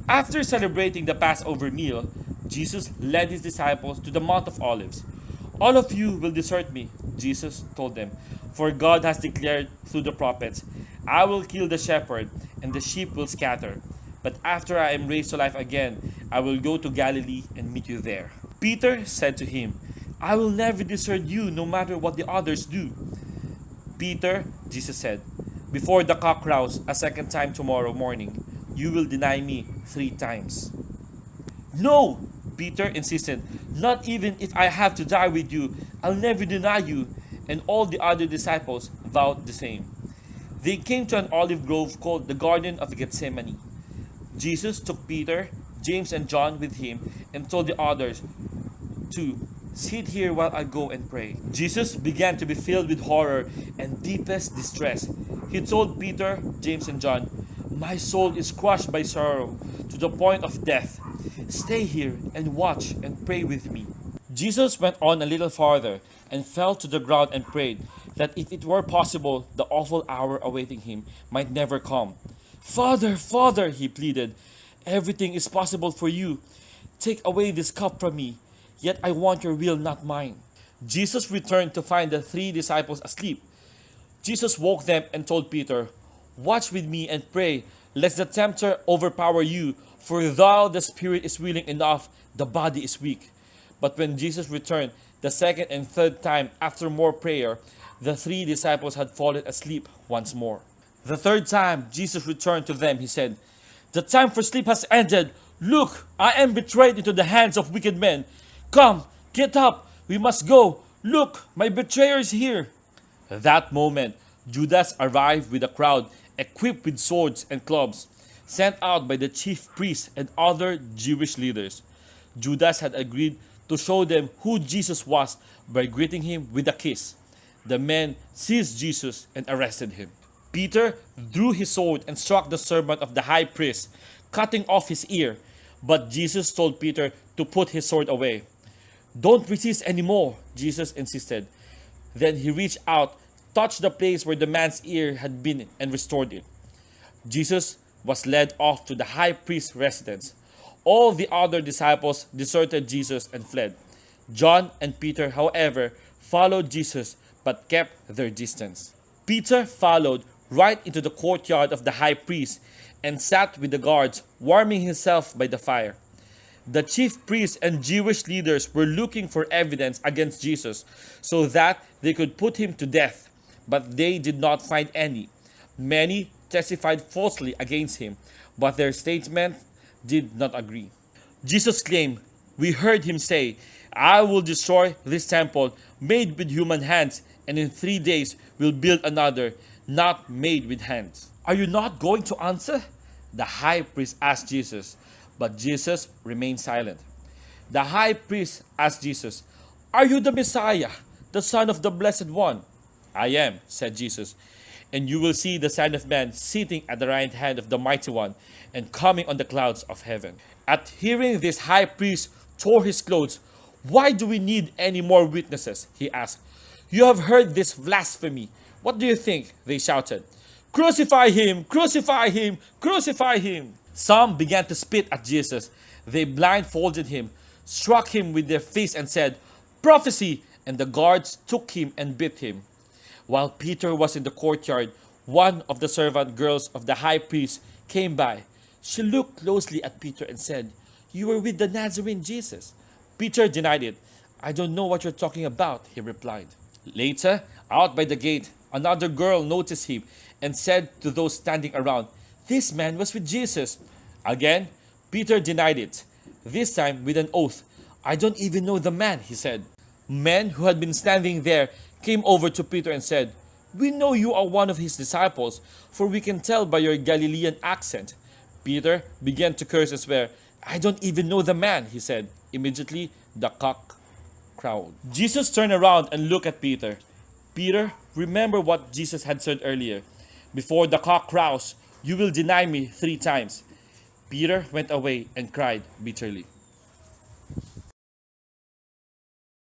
After celebrating the Passover meal, Jesus led his disciples to the Mount of Olives. All of you will desert me, Jesus told them, for God has declared through the prophets, I will kill the shepherd, and the sheep will scatter. But after I am raised to life again, I will go to Galilee and meet you there. Peter said to him, I will never desert you no matter what the others do. Peter, Jesus said, before the cock crows a second time tomorrow morning, you will deny me 3 times. No, Peter insisted, not even if I have to die with you, I'll never deny you. And all the other disciples vowed the same. They came to an olive grove called the Garden of Gethsemane. Jesus took Peter, James, and John with him and told the others to sit here while I go and pray. Jesus began to be filled with horror and deepest distress. He told Peter, James, and John, my soul is crushed by sorrow to the point of death. Stay here and watch and pray with me. Jesus went on a little farther and fell to the ground and prayed that if it were possible, the awful hour awaiting him might never come. Father, Father, he pleaded, everything is possible for you. Take away this cup from me, yet I want your will, not mine. Jesus returned to find the 3 disciples asleep. Jesus woke them and told Peter, watch with me and pray, lest the tempter overpower you, for though the spirit is willing enough, the body is weak. But when Jesus returned the second and third time after more prayer, the 3 disciples had fallen asleep once more. The third time Jesus returned to them, he said, the time for sleep has ended. Look, I am betrayed into the hands of wicked men. Come, get up, we must go. Look, my betrayer is here. At that moment, Judas arrived with a crowd equipped with swords and clubs, sent out by the chief priests and other Jewish leaders. Judas had agreed to show them who Jesus was by greeting him with a kiss. The men seized Jesus and arrested him. Peter drew his sword and struck the servant of the high priest, cutting off his ear. But Jesus told Peter to put his sword away. Don't resist anymore, Jesus insisted. Then he reached out, touched the place where the man's ear had been, and restored it. Jesus was led off to the high priest's residence. All the other disciples deserted Jesus and fled. John and Peter, however, followed Jesus but kept their distance. Peter followed right into the courtyard of the high priest and sat with the guards, warming himself by the fire. The chief priests and Jewish leaders were looking for evidence against Jesus so that they could put him to death, but they did not find any. Many testified falsely against him, but their statement did not agree. Jesus claimed, we heard him say, I will destroy this temple made with human hands, and in 3 days will build another not made with hands. Are you not going to answer? The high priest asked Jesus, but Jesus remained silent. The high priest asked Jesus, are you the Messiah, the Son of the Blessed One? I am, said Jesus, and you will see the Son of Man sitting at the right hand of the Mighty One and coming on the clouds of heaven. At hearing this, high priest tore his clothes. Why do we need any more witnesses? He asked. You have heard this blasphemy. What do you think? They shouted. Crucify him! Crucify him! Crucify him! Some began to spit at Jesus. They blindfolded him, struck him with their fists and said, Prophecy! And the guards took him and beat him. While Peter was in the courtyard, one of the servant girls of the high priest came by. She looked closely at Peter and said, You were with the Nazarene Jesus. Peter denied it. I don't know what you're talking about, he replied. Later, out by the gate, another girl noticed him and said to those standing around, This man was with Jesus. Again, Peter denied it, this time with an oath. I don't even know the man, he said. Men who had been standing there came over to Peter and said, We know you are one of his disciples, for we can tell by your Galilean accent. Peter began to curse and swear. I don't even know the man, he said. Immediately, the cock crowed. Jesus turned around and looked at Peter. Peter, remember what Jesus had said earlier. Before the cock crows, you will deny me 3 times. Peter went away and cried bitterly.